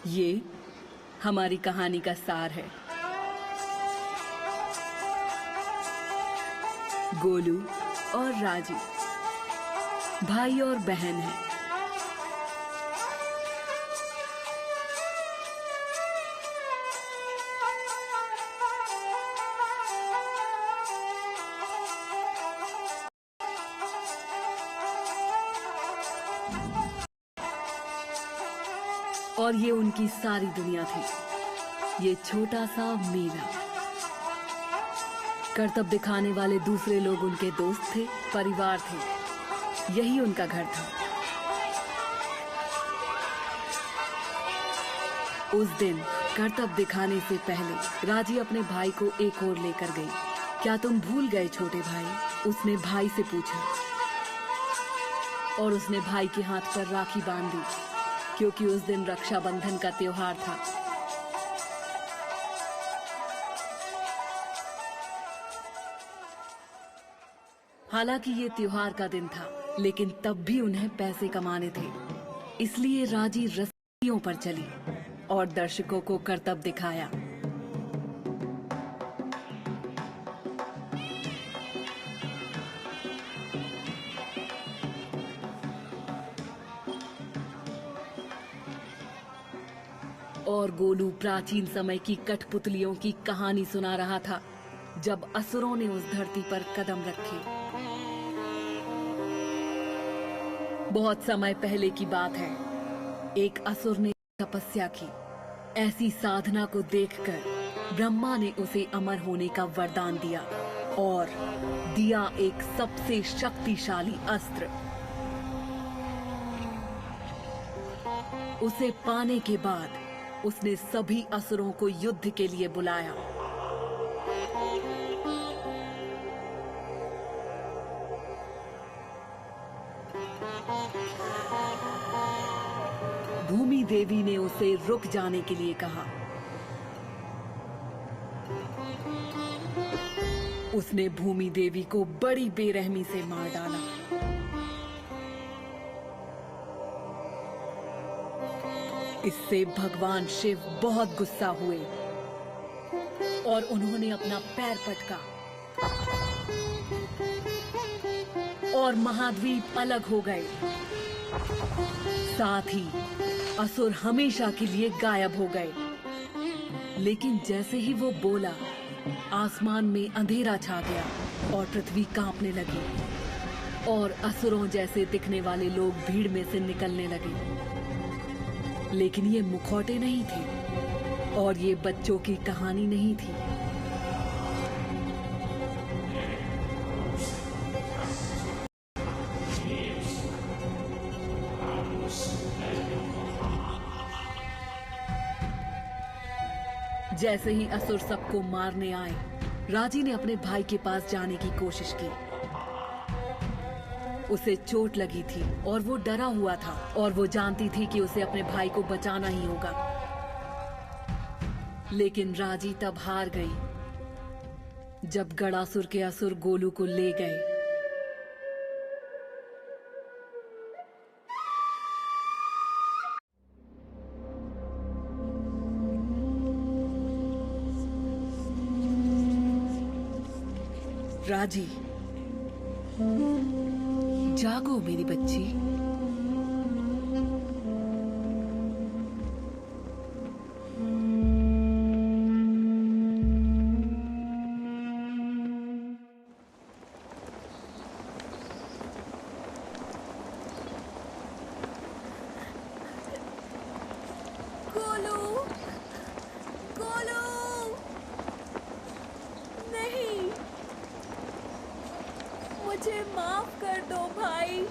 ये हमारी कहानी का सार है। गोलू और राजी भाई और बहन हैं। और ये उनकी सारी दुनिया थी, ये छोटा सा मेला। करतब दिखाने वाले दूसरे लोग उनके दोस्त थे, परिवार थे, यही उनका घर था। उस दिन करतब दिखाने से पहले राजी अपने भाई को एक और लेकर गई। क्या तुम भूल गए छोटे भाई? उसने भाई से पूछा और उसने भाई के हाथ पर राखी बांध दी, क्योंकि उस दिन रक्षाबंधन का त्योहार था। हालांकि ये त्योहार का दिन था, लेकिन तब भी उन्हें पैसे कमाने थे, इसलिए राजी रस्सियों पर चली और दर्शकों को करतब दिखाया। और गोलू प्राचीन समय की कठपुतलियों की कहानी सुना रहा था, जब असुरों ने उस धरती पर कदम रखे। बहुत समय पहले की बात है। एक असुर ने तपस्या की। ऐसी साधना को देखकर ब्रह्मा ने उसे अमर होने का वरदान दिया और दिया एक सबसे शक्तिशाली अस्त्र। उसे पाने के बाद उसने सभी असुरों को युद्ध के लिए बुलाया। भूमि देवी ने उसे रुक जाने के लिए कहा। उसने भूमि देवी को बड़ी बेरहमी से मार डाला। इससे भगवान शिव बहुत गुस्सा हुए और उन्होंने अपना पैर पटका और महाद्वीप अलग हो गए। साथ ही असुर हमेशा के लिए गायब हो गए। लेकिन जैसे ही वो बोला, आसमान में अंधेरा छा गया और पृथ्वी कांपने लगी और असुरों जैसे दिखने वाले लोग भीड़ में से निकलने लगे। लेकिन ये मुखौटे नहीं थे और ये बच्चों की कहानी नहीं थी। जैसे ही असुर सबको मारने आए, राजी ने अपने भाई के पास जाने की कोशिश की। उसे चोट लगी थी और वो डरा हुआ था और वो जानती थी कि उसे अपने भाई को बचाना ही होगा। लेकिन राजी तब हार गई जब गणासुर के असुर गोलू को ले गए। राजी, जागो मेरी बच्ची। गोलू, गोलू, नहीं, मुझे माफ कर दो भाई।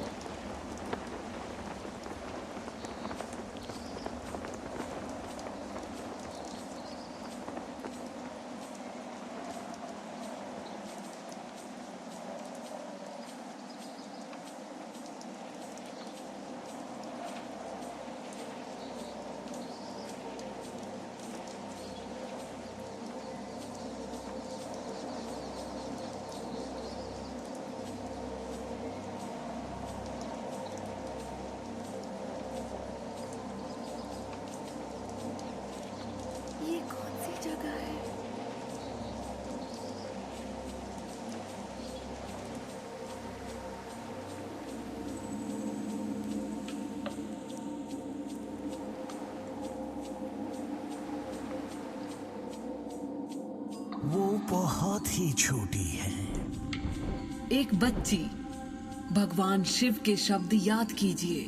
बहुत ही छोटी है। एक बच्ची, भगवान शिव के शब्द याद कीजिए।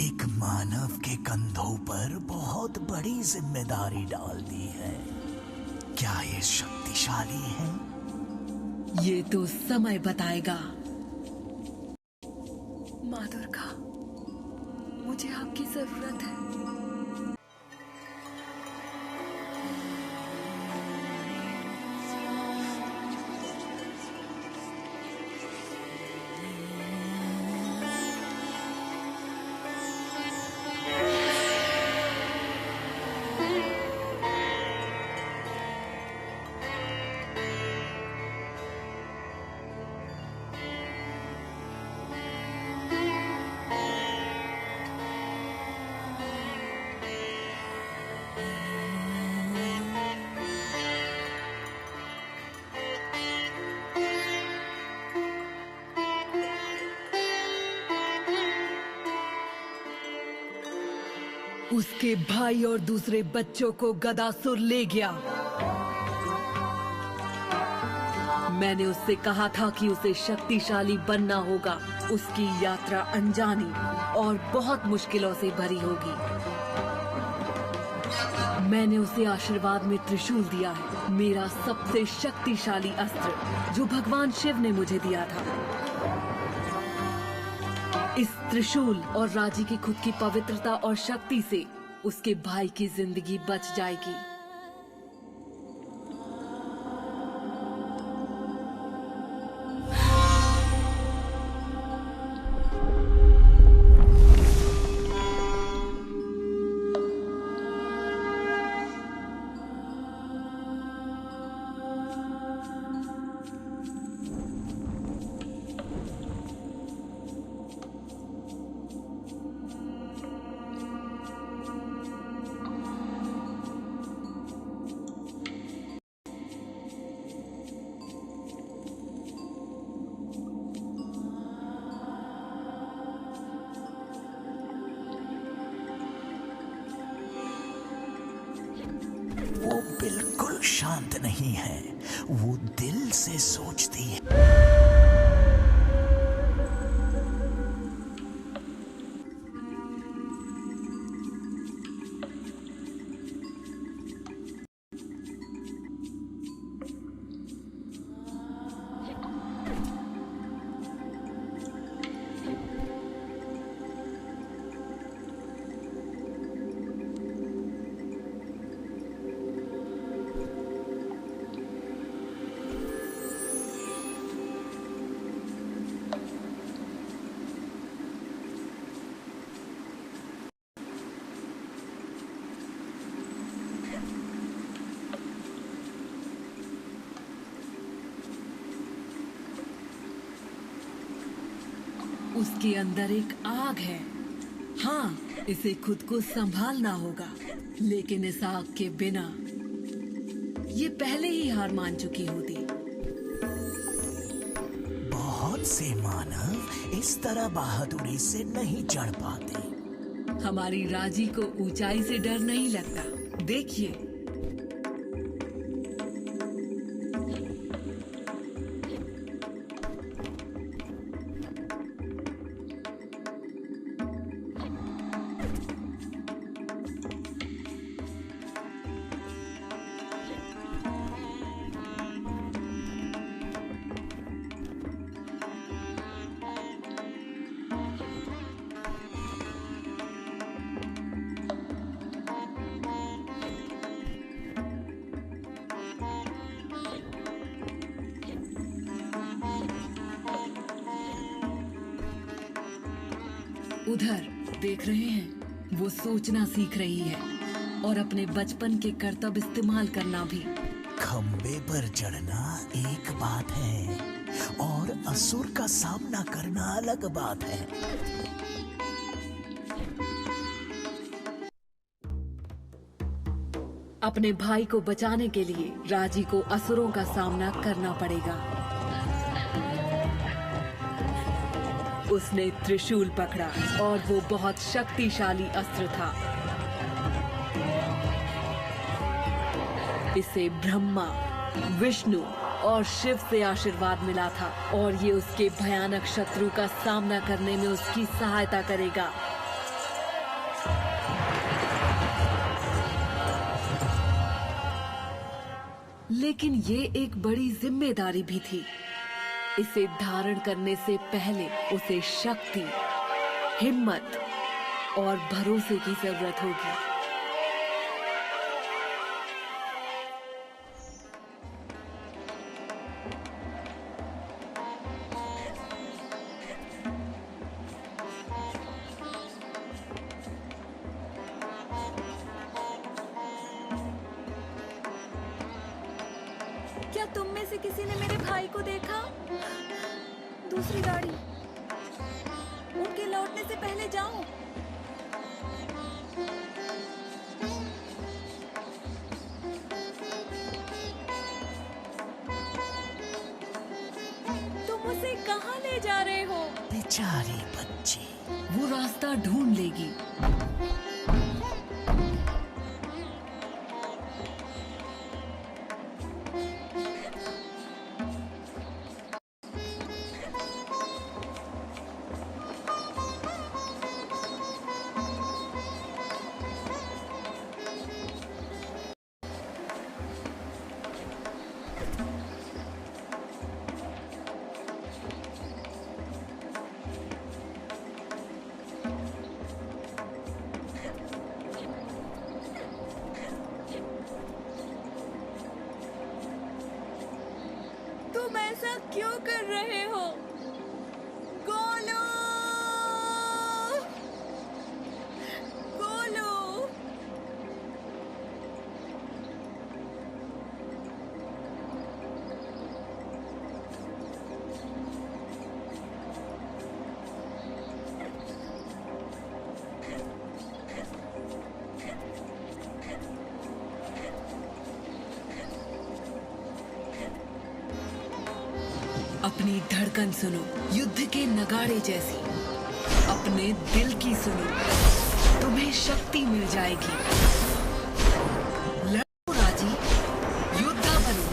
एक मानव के कंधों पर बहुत बड़ी जिम्मेदारी डाल दी है। क्या ये शक्तिशाली है? ये तो समय बताएगा। माँ दुर्गा, मुझे आपकी जरूरत है। उसके भाई और दूसरे बच्चों को गदासुर ले गया। मैंने उससे कहा था कि उसे शक्तिशाली बनना होगा। उसकी यात्रा अनजानी और बहुत मुश्किलों से भरी होगी। मैंने उसे आशीर्वाद में त्रिशूल दिया है, मेरा सबसे शक्तिशाली अस्त्र जो भगवान शिव ने मुझे दिया था। इस त्रिशूल और राजी की खुद की पवित्रता और शक्ति से उसके भाई की जिंदगी बच जाएगी। वो बिल्कुल शांत नहीं है। वो दिल से सोचती है। उसके अंदर एक आग है। हाँ, इसे खुद को संभालना होगा, लेकिन इस आग के बिना ये पहले ही हार मान चुकी होती। बहुत से मानव इस तरह बहादुरी से नहीं चढ़ पाते। हमारी राजी को ऊंचाई से डर नहीं लगता। देखिए, उधर देख रहे हैं, वो सोचना सीख रही है और अपने बचपन के करतब इस्तेमाल करना भी। खंबे पर चढ़ना एक बात है और असुर का सामना करना अलग बात है। अपने भाई को बचाने के लिए राजी को असुरों का सामना करना पड़ेगा। उसने त्रिशूल पकड़ा और वो बहुत शक्तिशाली अस्त्र था। इसे ब्रह्मा, विष्णु और शिव से आशीर्वाद मिला था और ये उसके भयानक शत्रु का सामना करने में उसकी सहायता करेगा। लेकिन ये एक बड़ी जिम्मेदारी भी थी। इसे धारण करने से पहले उसे शक्ति, हिम्मत और भरोसे की जरूरत होगी। क्या तुम में से किसी ने मेरे भाई को देखा? दूसरी गाड़ी। उनके लौटने से पहले जाओ। तुम उसे कहाँ ले जा रहे हो? बेचारी बच्ची। वो रास्ता ढूंढ लेगी। तुम ऐसा क्यों कर रहे हो? गोलू! गोलू! अपनी धड़कन सुनो, युद्ध के नगाड़े जैसी। अपने दिल की सुनो, तुम्हें शक्ति मिल जाएगी। लड़ो राजी, योद्धा बनो।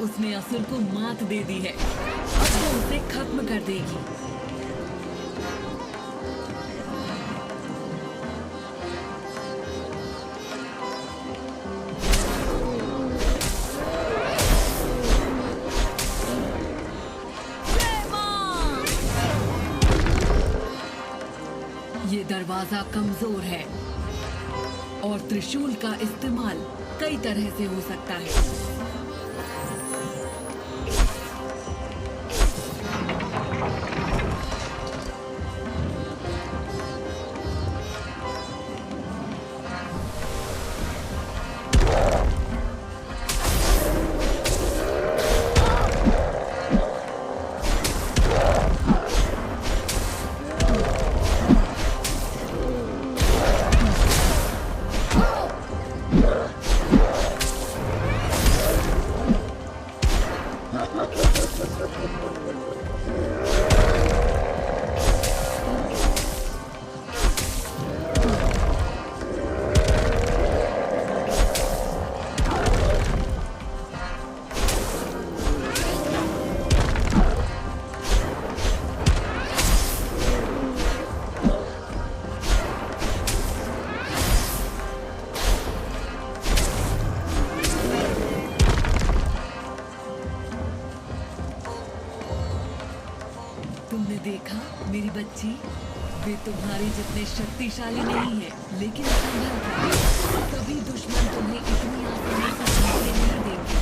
उसने असुर को मात दे दी है। अब वो उसे खत्म कर देगी। ये दरवाजा कमजोर है और त्रिशूल का इस्तेमाल कई तरह से हो सकता है। बच्ची, वे तुम्हारे जितने शक्तिशाली नहीं है, लेकिन संभल कर कभी दुश्मन तुम्हें इतनी आसानी से जीतने नहीं देंगे।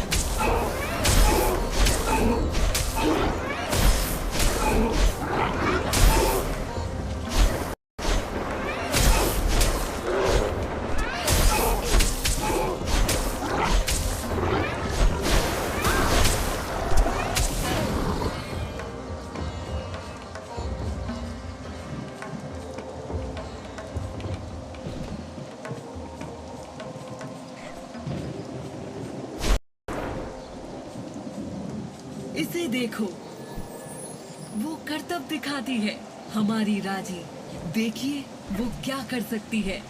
इसे देखो, वो करतब दिखाती है, हमारी राजी। देखिए वो क्या कर सकती है।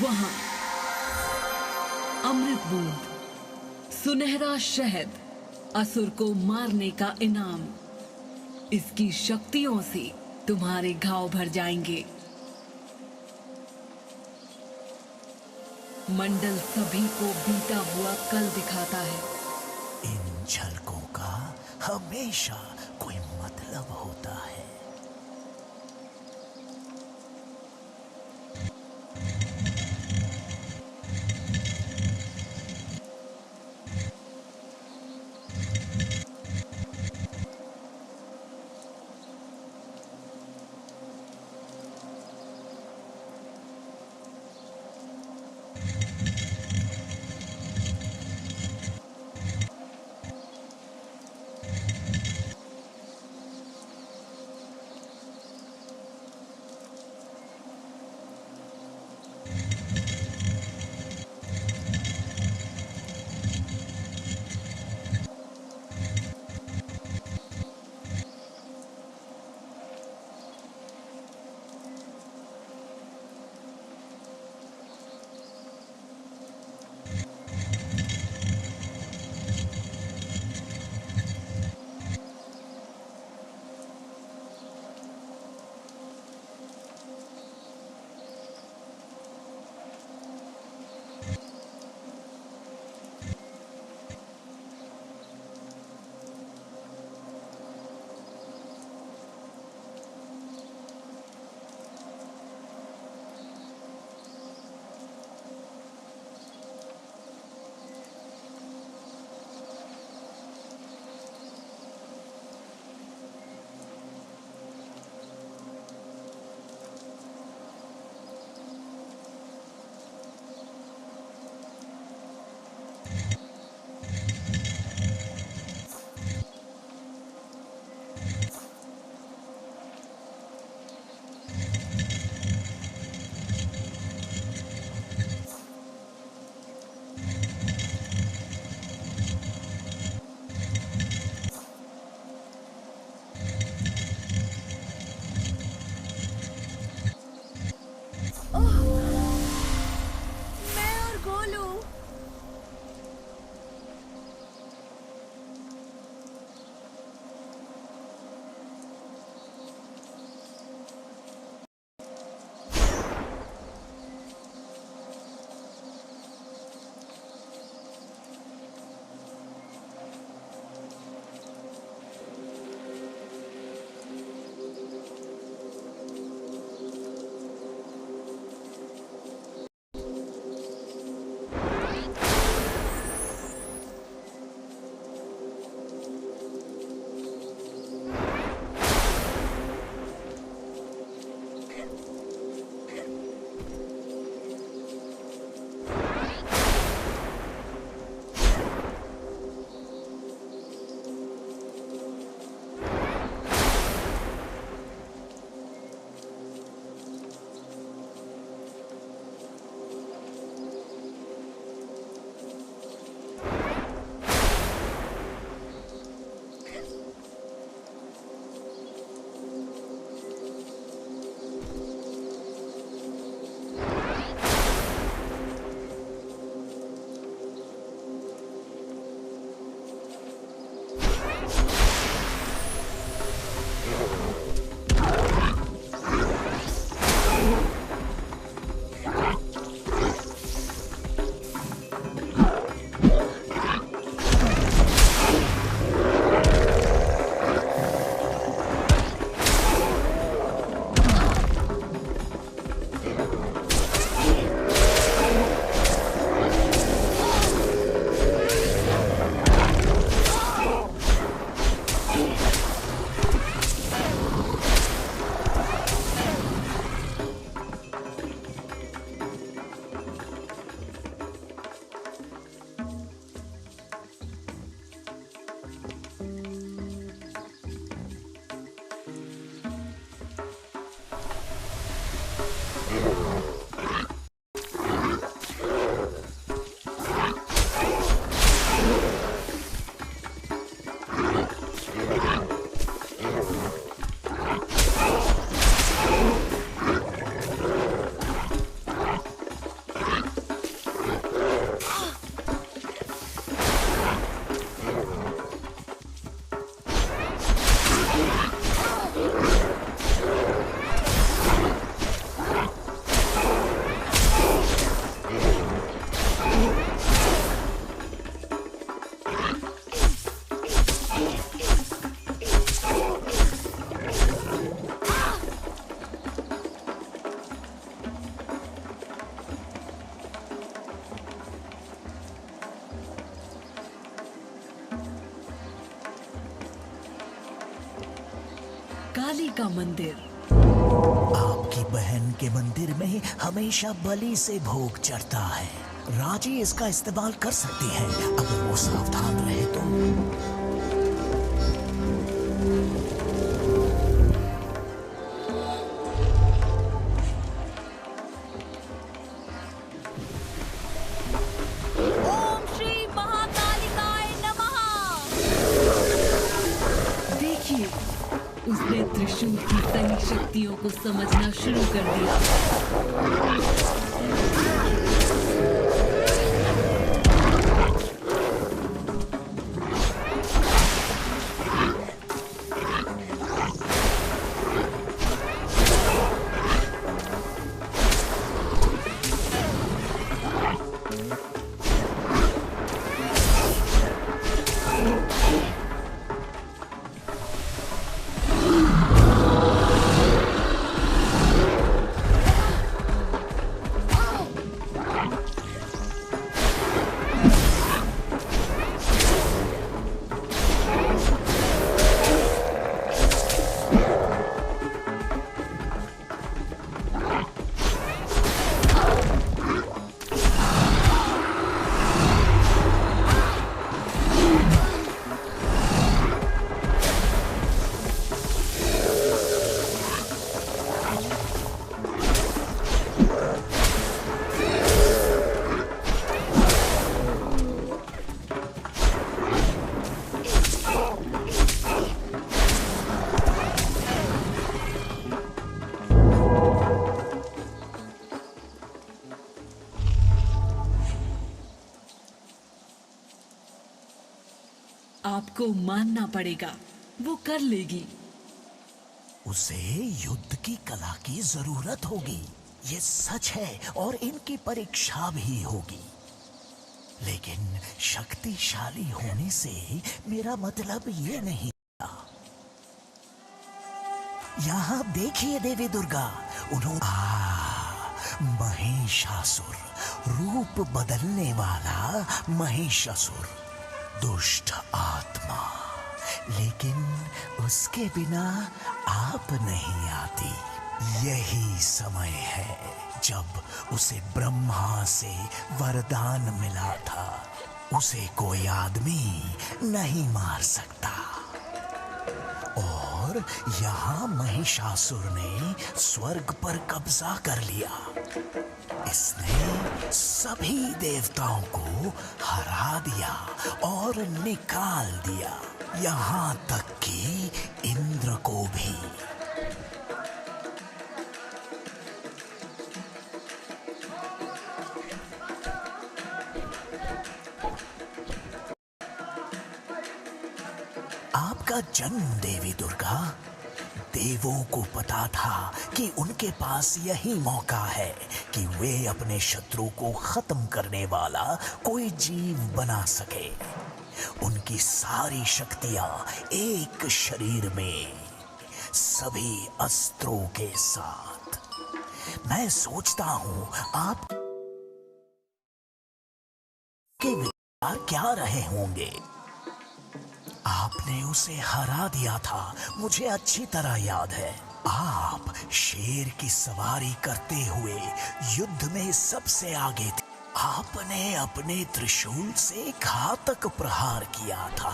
वहां अमृत बूंद, सुनहरा शहद, असुर को मारने का इनाम। इसकी शक्तियों से तुम्हारे घाव भर जाएंगे। मंडल सभी को बीता हुआ कल दिखाता है। इन झलकों का हमेशा कोई मतलब होता है। गोलू। काली का मंदिर। आपकी बहन के मंदिर में हमेशा बलि से भोग चढ़ता है। राजी इसका इस्तेमाल कर सकती है अगर वो सावधान रहे तो। ओम श्री महाकालिकाय नमः। देखिए, उसने त्रिशूल की सही शक्तियों को समझना शुरू कर दिया। आपको मानना पड़ेगा, वो कर लेगी। उसे युद्ध की कला की जरूरत होगी, ये सच है, और इनकी परीक्षा भी होगी। लेकिन शक्तिशाली होने से मेरा मतलब ये नहीं। यहाँ देखिए देवी दुर्गा, उन्होंने महिषासुर, रूप बदलने वाला महिषासुर, दुष्ट आत्मा। लेकिन उसके बिना आप नहीं आती। यही समय है जब उसे ब्रह्मा से वरदान मिला था। उसे कोई आदमी नहीं मार सकता। और यहाँ महिषासुर ने स्वर्ग पर कब्जा कर लिया। इसने सभी देवताओं को हरा दिया और निकाल दिया, यहाँ तक कि इंद्र को भी। आपका जन्म देवी दुर्गा, देवों को पता था कि उनके पास यही मौका है कि वे अपने शत्रु को खत्म करने वाला कोई जीव बना सके। उनकी सारी शक्तियां एक शरीर में, सभी अस्त्रों के साथ। मैं सोचता हूं आप के विचार क्या रहे होंगे। आपने उसे हरा दिया था, मुझे अच्छी तरह याद है। आप शेर की सवारी करते हुए युद्ध में सबसे आगे थे। आपने अपने त्रिशूल से घातक प्रहार किया था।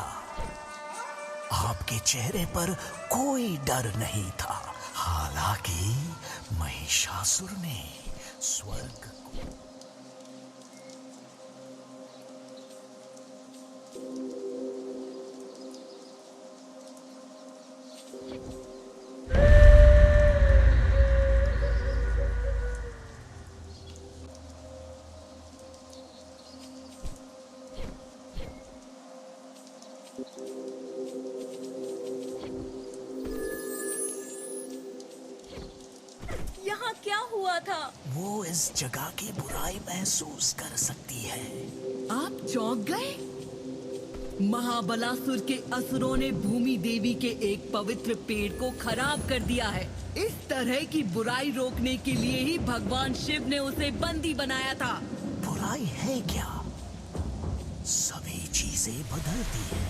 आपके चेहरे पर कोई डर नहीं था। हालांकि महिषासुर ने स्वर्ग को यहाँ क्या हुआ था? वो इस जगह की बुराई महसूस कर सकती है। आप चौंक गए? महाबलासुर के असुरों ने भूमि देवी के एक पवित्र पेड़ को खराब कर दिया है। इस तरह की बुराई रोकने के लिए ही भगवान शिव ने उसे बंदी बनाया था। बुराई है क्या? सभी चीजें बदलती हैं।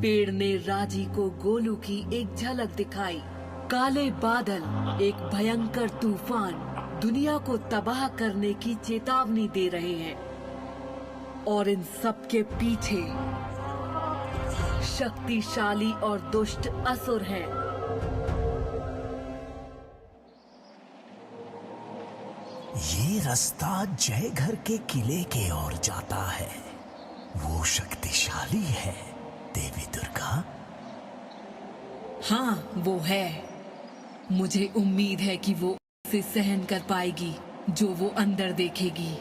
पेड़ ने राजी को गोलू की एक झलक दिखाई। काले बादल, एक भयंकर तूफान दुनिया को तबाह करने की चेतावनी दे रहे हैं, और इन सब के पीछे शक्तिशाली और दुष्ट असुर हैं। ये रास्ता जय घर के किले के ओर जाता है। वो शक्तिशाली है देवी दुर्गा। हाँ, वो है। मुझे उम्मीद है कि वो उसे सहन कर पाएगी जो वो अंदर देखेगी।